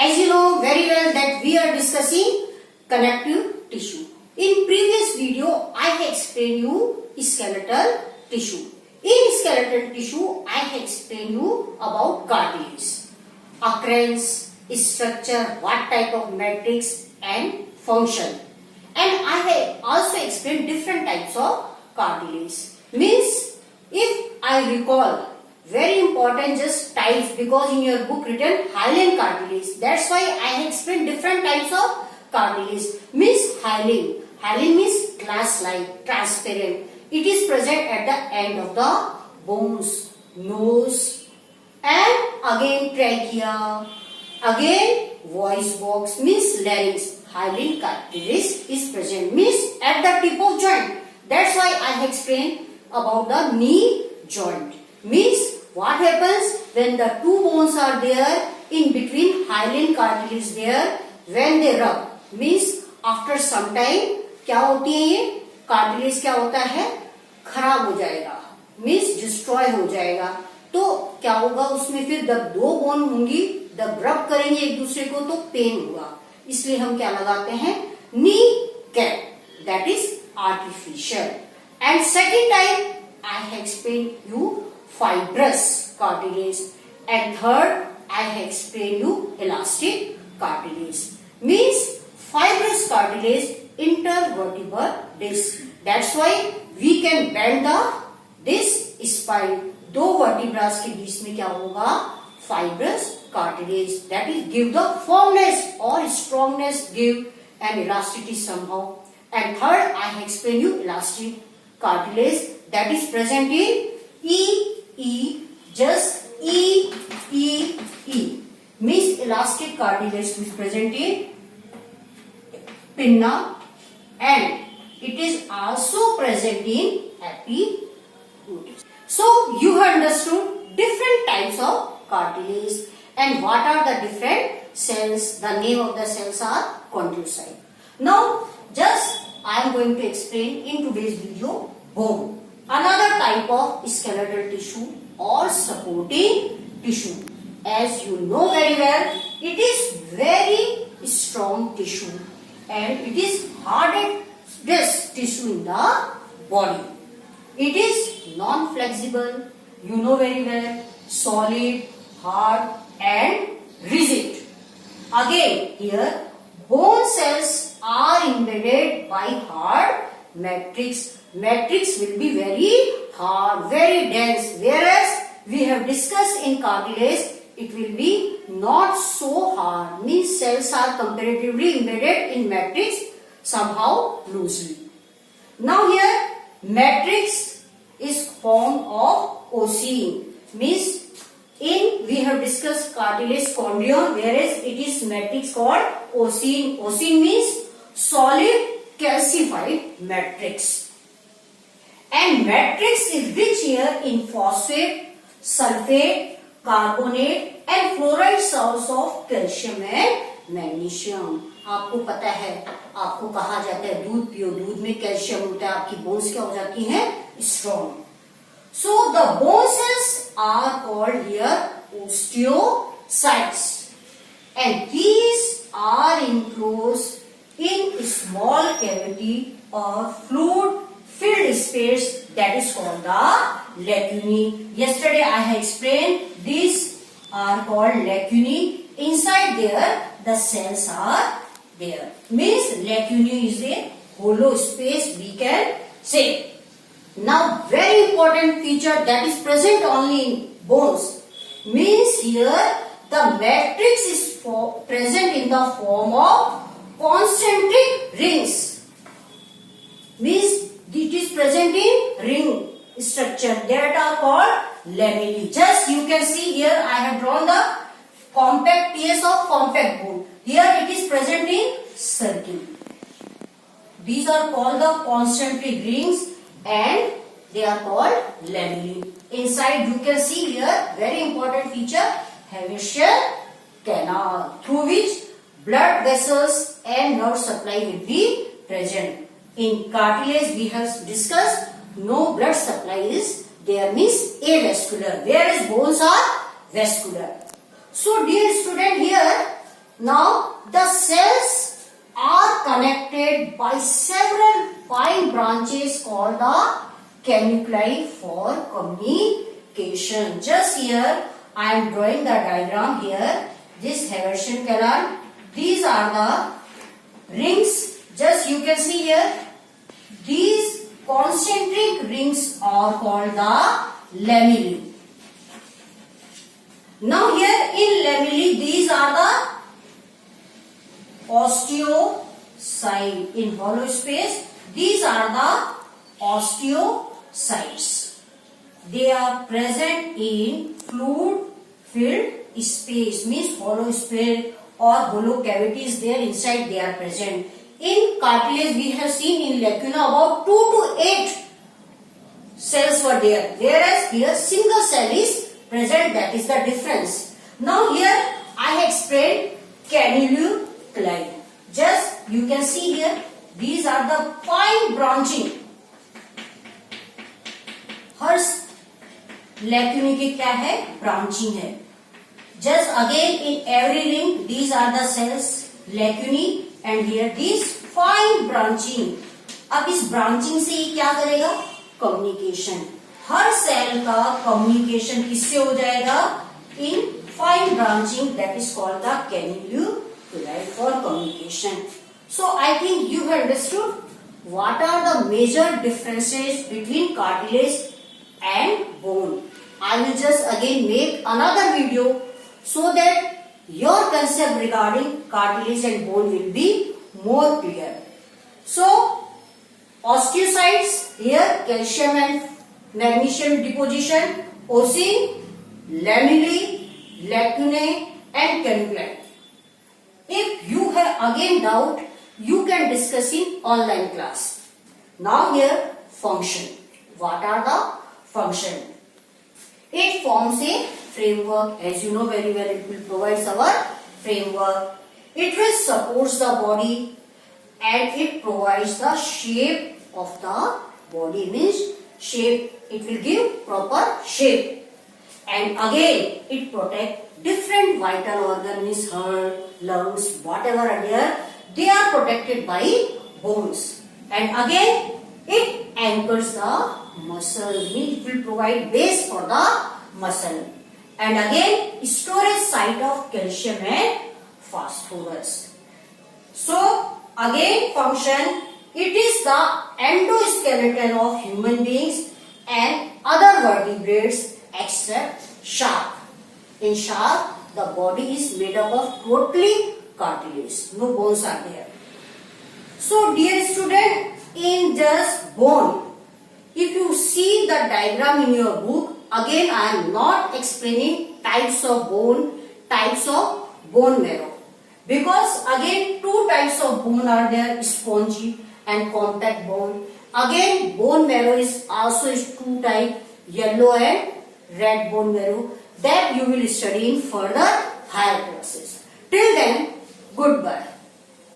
as you know very well that we are discussing connective tissue. In previous video, I have explained you skeletal tissue. In skeletal tissue, I have explained you about cartilage, occurrence, structure, what type of matrix and function. And I have also explained different types of cartilage. Means, if I recall, very important just types, because in your book written hyaline cartilage. That's why I have explained different types of cartilage. Means hyaline. Hyaline means glass-like, transparent. It is present at the end of the bones, nose, and again trachea, again voice box, means larynx. Hyaline cartilage is present, means at the tip of joint. That's why I have explained about the knee joint. Means what happens when the two bones are there in between, hyaline cartilage there, when they rub, means after some time क्या होती है, ये cartilage क्या होता है, खराब हो जाएगा, मीन्स डिस्ट्रॉय हो जाएगा. तो क्या होगा उसमें, फिर जब दो बोन होंगी, जब रब करेंगे एक दूसरे को तो पेन होगा. इसलिए हम क्या लगाते हैं, knee cap, that is artificial. And second type I have explain you fibrous cartilage, and third I have explained you elastic cartilage. Means fibrous cartilage intervertebral disc. That's why we can bend the disc spine. दो vertebras के बीच में क्या होगा, fibrous cartilage. That is give the firmness or strongness, give an elasticity somehow. And third I have explained you elastic cartilage, that is present in just E. Means elastic cartilage is present in pinna, and it is also present in epiglottis. So you have understood different types of cartilage and what are the different cells. The name of the cells are chondrocyte. Now just I am going to explain in today's video bone. Another type of skeletal tissue or supporting tissue. As you know very well, it is very strong tissue and it is hardest tissue in the body. It is non-flexible, you know very well, solid, hard and rigid. Again here, bone cells are embedded by hard matrix. Matrix will be very hard, very dense, whereas we have discussed in cartilage, it will be not so hard. Means cells are comparatively embedded in matrix somehow loosely. Now here, matrix is form of ossein. Means we have discussed cartilage chondrion, whereas it is matrix called ossein. Ossein means solid calcified matrix. And matrix is rich here in phosphate, sulfate, carbonate and fluoride source of calcium and magnesium. आपको पता है, आपको कहा जाता है दूध पियो, दूध में कैल्शियम होता है, आपकी बोन्स क्या हो जाती हैं, strong. So the bone cells are called here osteocytes, and these are enclosed in small cavity or fluid filled space that is called the lacunae. Yesterday I have explained these are called lacunae. Inside there the cells are there. Means lacunae is a hollow space we can say. Now very important feature that is present only in bones. Means here the matrix is present in the form of concentric rings. Means it is present in ring structure that are called lamellae. Just you can see here I have drawn the compact piece of compact bone. Here it is present in circle. These are called the concentric rings and they are called lamellae. Inside you can see here very important feature, Haversian canal through which blood vessels and nerve supply will be present. In cartilage we have discussed no blood supply is there, means avascular, whereas bones are vascular. So dear student, here Now the cells are connected by several fine branches called the canuculi for communication. Just here I am drawing the diagram here. This Haversian canal. These are the rings. Just you can see here. These concentric rings are called the lamellae. Now here in lamellae, these are the osteocytes. In hollow space, these are the osteocytes. They are present in fluid-filled space, means hollow space or hollow cavities there inside they are present. In cartilage we have seen in lacuna about 2 to 8 cells were there, whereas here single cell is present, that is the difference. Now here I explained canuculi. Just you can see here, these are the fine branching. Her lacunae की क्या है? Branching है. Just again in every ring, these are the cells, lacunae, and here these fine branching. अब इस branching से ये क्या करेगा? Communication. हर सेल का communication किससे हो जाएगा? In fine branching, that is called the canuculi for communication. So I think you have understood what are the major differences between cartilage and bone. I will just again make another video so that your concept regarding cartilage and bone will be more clear. So, osteocytes, here calcium and magnesium deposition, ossing, lamellae, lacunae and canuculi. If you have again doubt, you can discuss in online class. Now here function. What are the function? It forms a framework. As you know very well, it will provide our framework. It will support the body and it provides the shape of the body, means shape. It will give proper shape. And again, it protects different vital organs, means heart, lungs, whatever are there. They are protected by bones. And again, it anchors the muscle, means it will provide base for the muscle. And again, storage site of calcium and phosphorus. So, again function, it is the endoskeleton of human beings and other vertebrates except shark. In shark, the body is made up of totally cartilage. No bones are there. So, dear student, in just bone, if you see the diagram in your book, again I am not explaining types of bone marrow. Because again 2 types of bone are there, spongy and compact bone. Again bone marrow is also 2 types, yellow and red bone marrow. That you will study in further higher classes. Till then, goodbye.